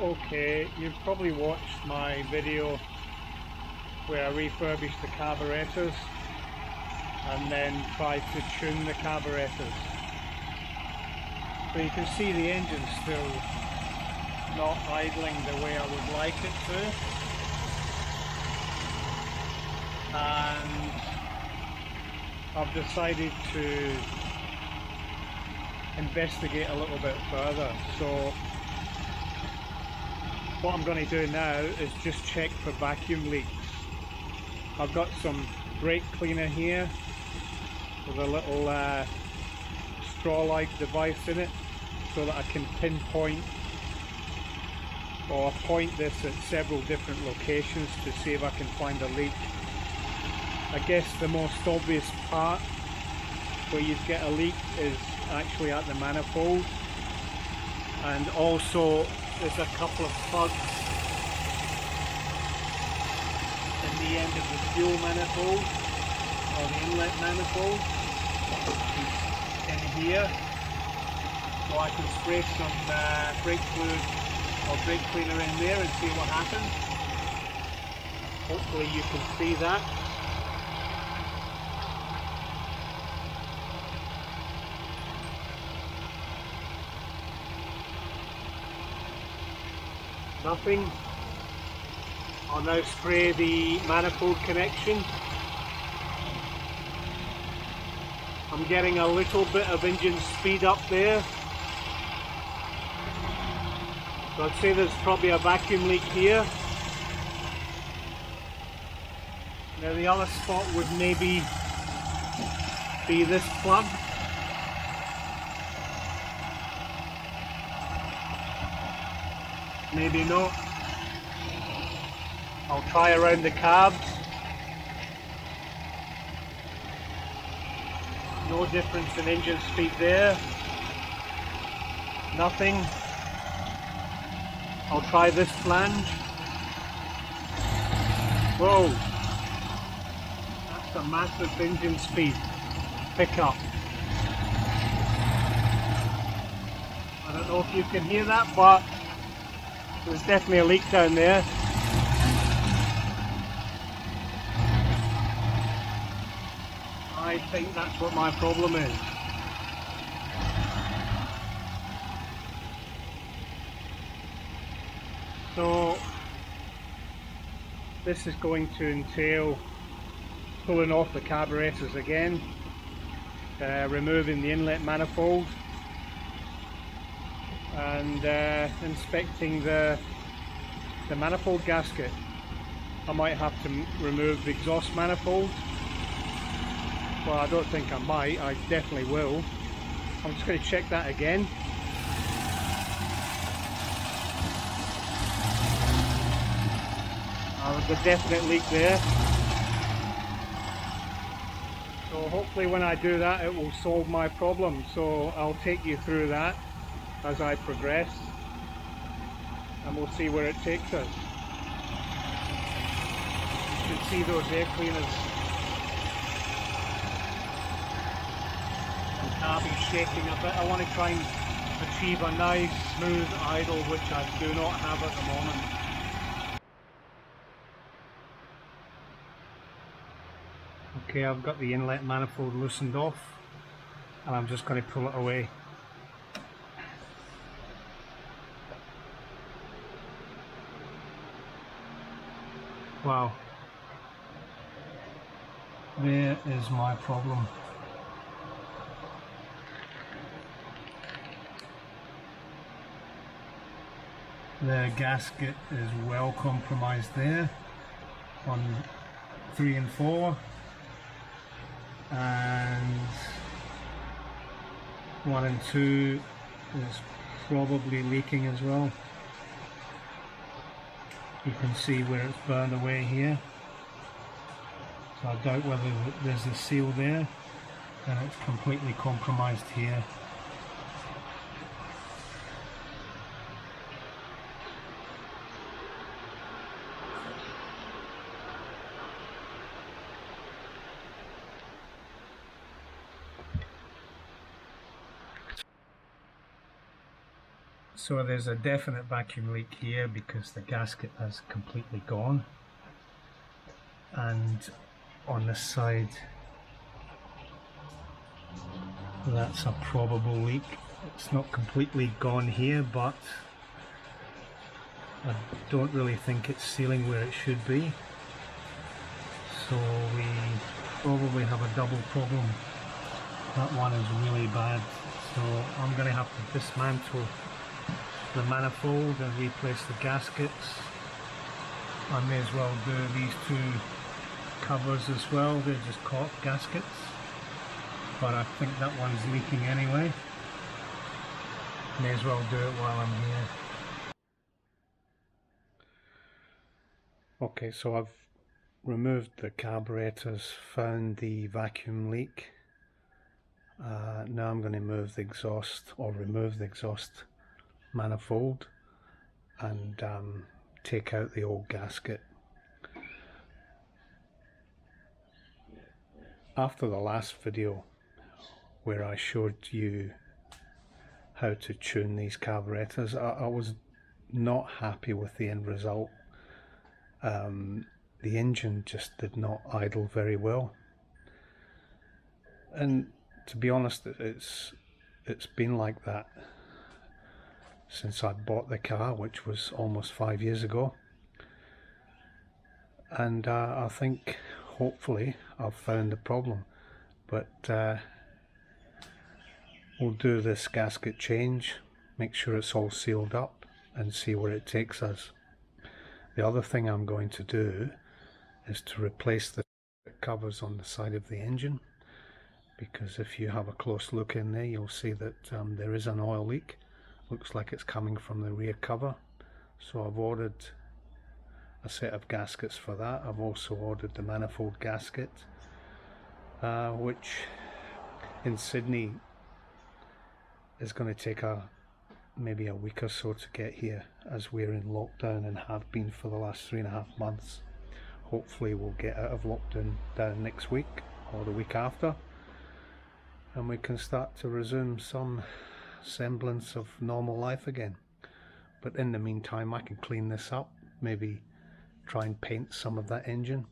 Okay, you've probably watched my video where I refurbished the carburetors and then tried to tune the carburetors. So you can see the engine's still not idling the way I would like it to. And I've decided to investigate a little bit further. So what I'm going to do now is just check for vacuum leaks. I've got some brake cleaner here with a little straw-like device in it so that I can pinpoint or point this at several different locations to see if I can find a leak. I guess the most obvious part where you'd get a leak is actually at the manifold, and also there's a couple of plugs in the end of the fuel manifold or the inlet manifold in here, so I can spray some brake fluid or brake cleaner in there and see what happens. Hopefully you can see that. Nothing. I'll now spray the manifold connection. I'm getting a little bit of engine speed up there. So I'd say there's probably a vacuum leak here. Now the other spot would maybe be this plug. Maybe not. I'll try around the carbs. No difference in engine speed there. Nothing. I'll try this flange. Whoa! That's a massive engine speed pickup. I don't know if you can hear that, but there's definitely a leak down there. I think that's what my problem is. So this is going to entail pulling off the carburetors again, removing the inlet manifold, and inspecting the manifold gasket. I might have to remove the exhaust manifold. Well, I don't think I might, I definitely will. I'm just going to check that again. There's a definite leak there. So hopefully when I do that it will solve my problem. So I'll take you through that as I progress, and we'll see where it takes us. You can see those air cleaners and carbon shaking a bit. I want to try and achieve a nice smooth idle, which I do not have at the moment. Okay, I've got the inlet manifold loosened off and I'm just going to pull it away. Wow, there is my problem. The gasket is well compromised there on 3 and 4, and 1 and 2 is probably leaking as well. You can see where it's burned away here, so I doubt whether there's a seal there, and it's completely compromised here. So there's a definite vacuum leak here because the gasket has completely gone, and on this side that's a probable leak. It's not completely gone here, but I don't really think it's sealing where it should be, so we probably have a double problem. That one is really bad, so I'm going to have to dismantle the manifold and replace the gaskets. I may as well do these two covers as well. They're just cork gaskets, but I think that one's leaking anyway. May as well do it while I'm here. Okay, so I've removed the carburetors, found the vacuum leak. Now I'm going to move the exhaust, or remove the exhaust manifold, and take out the old gasket. After the last video where I showed you how to tune these carburetors, I was not happy with the end result. The engine just did not idle very well, and to be honest, it's been like that since I bought the car, which was almost 5 years ago. And I think hopefully I've found the problem, but we'll do this gasket change, make sure it's all sealed up, and see where it takes us. The other thing I'm going to do is to replace the covers on the side of the engine, because if you have a close look in there, you'll see that there is an oil leak. Looks like it's coming from the rear cover, so I've ordered a set of gaskets for that. I've also ordered the manifold gasket, which in Sydney is going to take maybe a week or so to get here, as we're in lockdown and have been for the last 3.5 months. Hopefully we'll get out of lockdown next week or the week after, and we can start to resume some semblance of normal life again. But in the meantime, I can clean this up, maybe try and paint some of that engine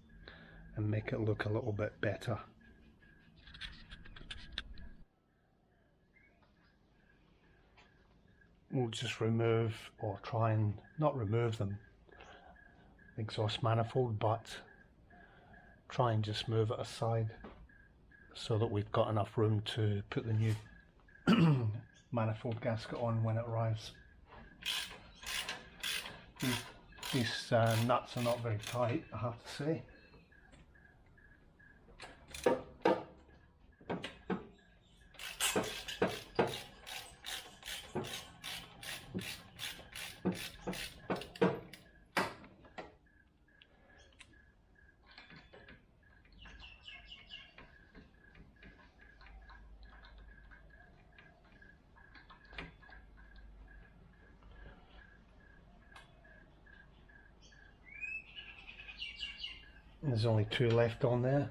and make it look a little bit better. We'll just remove, or try and not remove them, the exhaust manifold, but try and just move it aside so that we've got enough room to put the new manifold gasket on when it arrives. These nuts are not very tight, I have to say. There's only 2 left on there.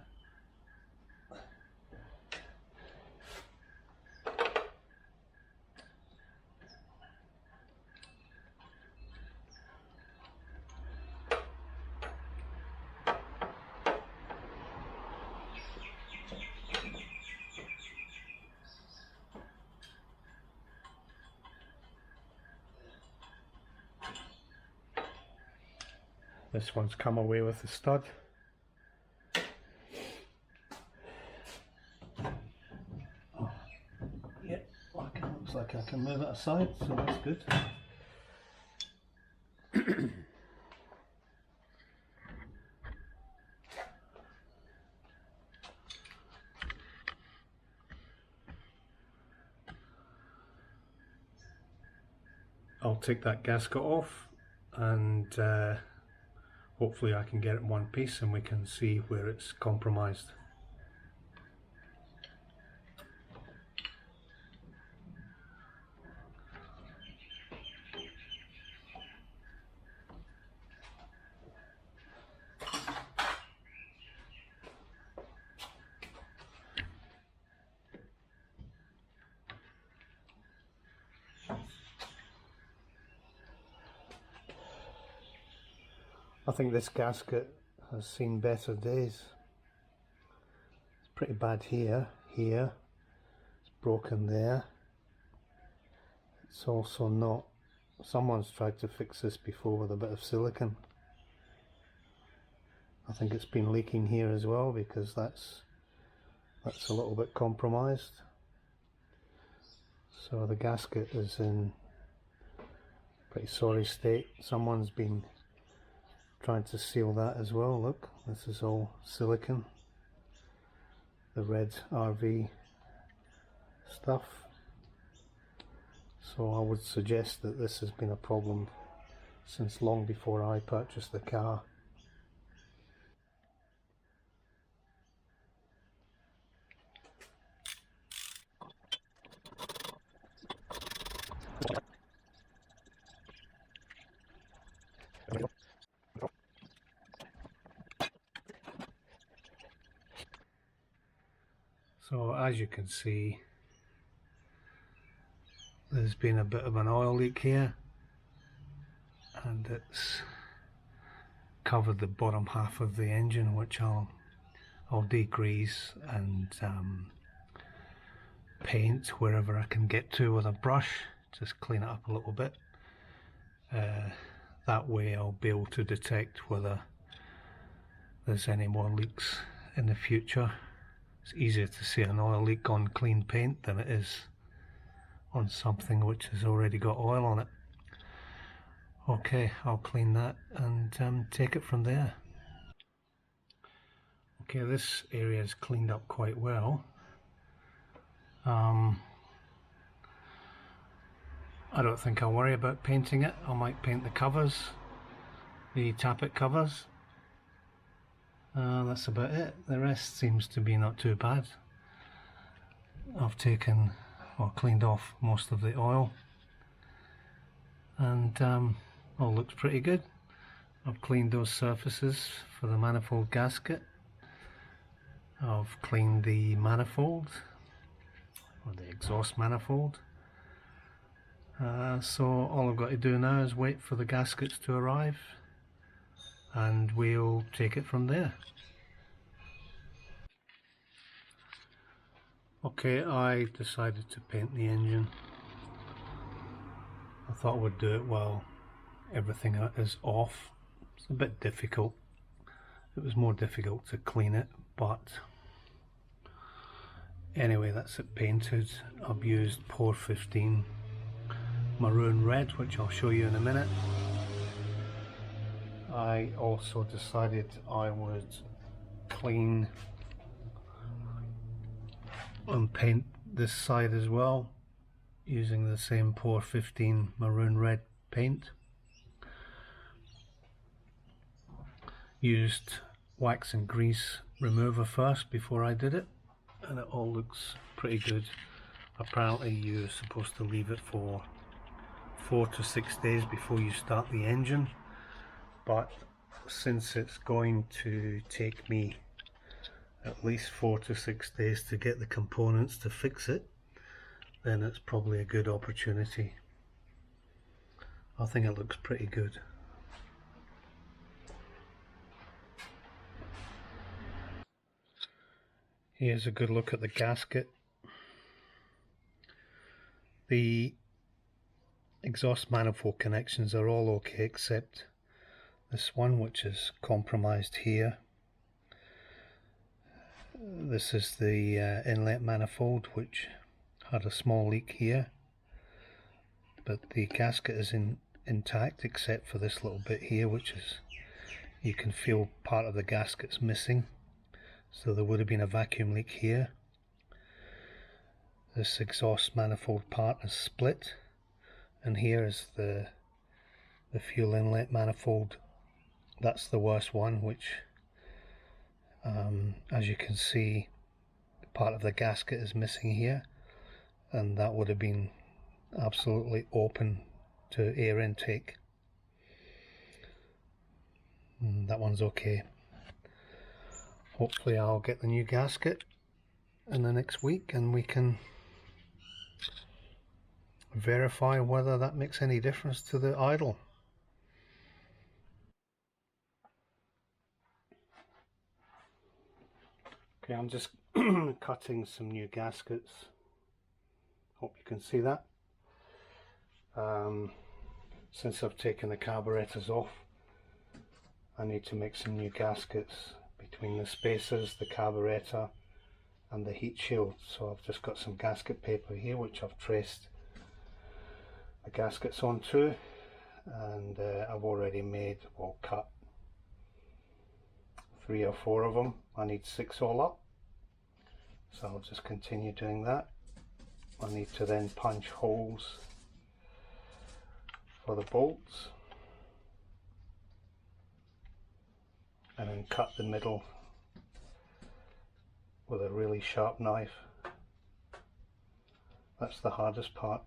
This one's come away with the stud. Looks like I can move it aside, so that's good. I'll take that gasket off, and hopefully I can get it in one piece and we can see where it's compromised. I think this gasket has seen better days. It's pretty bad here, it's broken there. It's also not, someone's tried to fix this before with a bit of silicone. I think it's been leaking here as well, because that's a little bit compromised. So the gasket is in pretty sorry state. Someone's been trying to seal that as well. Look, this is all silicone, the red RV stuff. So I would suggest that this has been a problem since long before I purchased the car. So as you can see, there's been a bit of an oil leak here, and it's covered the bottom half of the engine, which I'll degrease and paint wherever I can get to with a brush, just clean it up a little bit. That way I'll be able to detect whether there's any more leaks in the future. It's easier to see an oil leak on clean paint than it is on something which has already got oil on it. Okay, I'll clean that and take it from there. Okay, this area is cleaned up quite well. I don't think I'll worry about painting it. I might paint the covers, the tappet covers. That's about it. The rest seems to be not too bad. I've taken or cleaned off most of the oil, and all looks pretty good. I've cleaned those surfaces for the manifold gasket. I've cleaned the manifold, or the exhaust manifold. So all I've got to do now is wait for the gaskets to arrive, and we'll take it from there. Okay, I decided to paint the engine. I thought I would do it while everything is off. It's a bit difficult. It was more difficult to clean it, but anyway, that's it painted. I've used Pour 15 maroon red, which I'll show you in a minute. I also decided I would clean and paint this side as well using the same Pour 15 maroon red paint. Used wax and grease remover first before I did it, and it all looks pretty good. Apparently you're supposed to leave it for 4 to 6 days before you start the engine, but since it's going to take me at least 4 to 6 days to get the components to fix it, then it's probably a good opportunity. I think it looks pretty good. Here's a good look at the gasket. The exhaust manifold connections are all okay except this one, which is compromised here. This is the inlet manifold, which had a small leak here, but the gasket is intact except for this little bit here, which is, you can feel part of the gasket's missing, so there would have been a vacuum leak here. This exhaust manifold part is split, and here is the fuel inlet manifold. That's the worst one, which as you can see, part of the gasket is missing here, and that would have been absolutely open to air intake. That one's okay. Hopefully I'll get the new gasket in the next week and we can verify whether that makes any difference to the idle. Okay, I'm just cutting some new gaskets. Hope you can see that. Since I've taken the carburetors off, I need to make some new gaskets between the spacers, the carburetor and the heat shield. So I've just got some gasket paper here which I've traced the gaskets onto, and I've already made or cut 3 or 4 of them. I need 6 all up, so I'll just continue doing that. I need to then punch holes for the bolts and then cut the middle with a really sharp knife. That's the hardest part.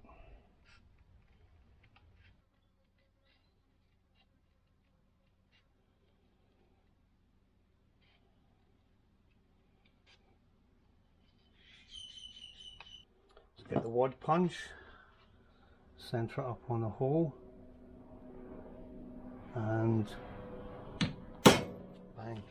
Let's get the wad punch, centre it up on the hole, and bang.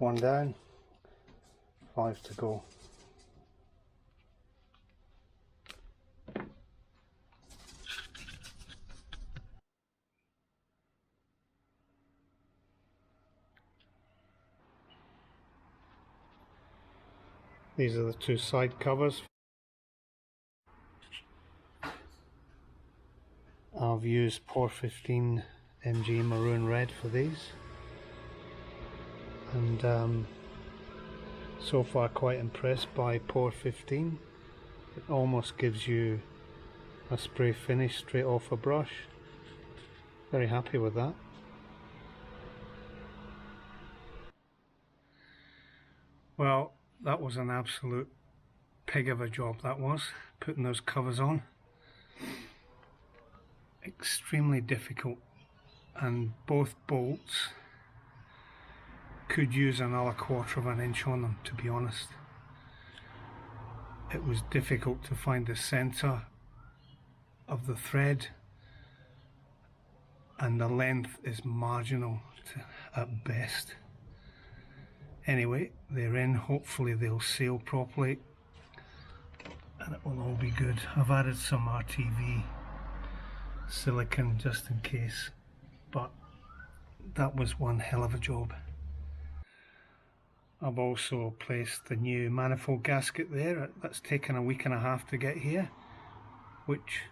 One down, 5 to go. These are the 2 side covers. I've used Por 15 MG maroon red for these, and so far quite impressed by Por 15. It almost gives you a spray finish straight off a brush. Very happy with that. Well, that was an absolute pig of a job, that was, putting those covers on. Extremely difficult, and both bolts could use another 1/4 of an inch on them, to be honest. It was difficult to find the centre of the thread, and the length is marginal at best. Anyway, they're in. Hopefully they'll seal properly and it will all be good. I've added some RTV silicone just in case, but that was one hell of a job. I've also placed the new manifold gasket there. That's taken a week and a half to get here, which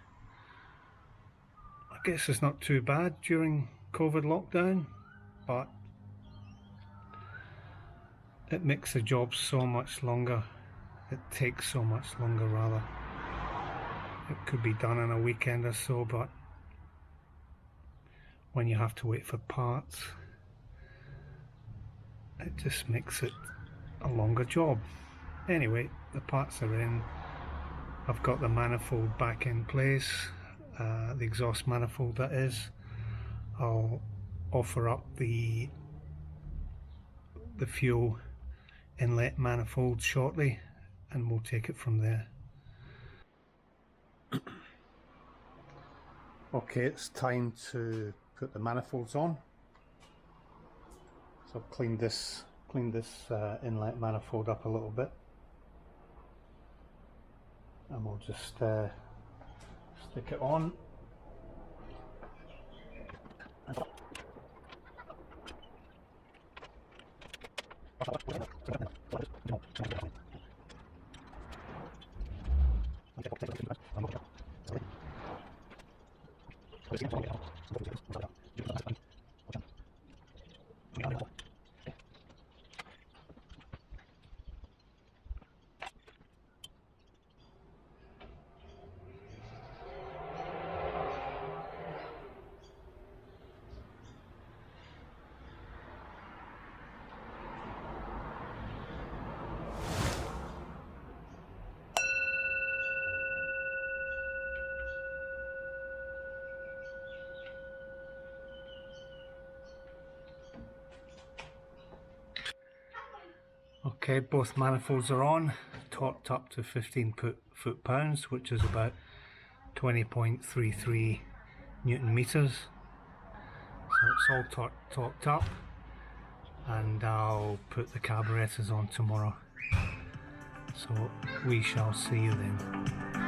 I guess is not too bad during COVID lockdown, but it makes the job so much longer. It takes so much longer rather. It could be done in a weekend or so, but when you have to wait for parts, it just makes it a longer job. Anyway, the parts are in. I've got the manifold back in place, the exhaust manifold that is. I'll offer up the fuel inlet manifold shortly and we'll take it from there. Okay, it's time to put the manifolds on. So I've cleaned this inlet manifold up a little bit, and we'll just stick it on. Okay, both manifolds are on, torqued up to 15 foot-pounds, which is about 20.33 Newton meters. So it's all torqued up, and I'll put the carburetors on tomorrow. So we shall see you then.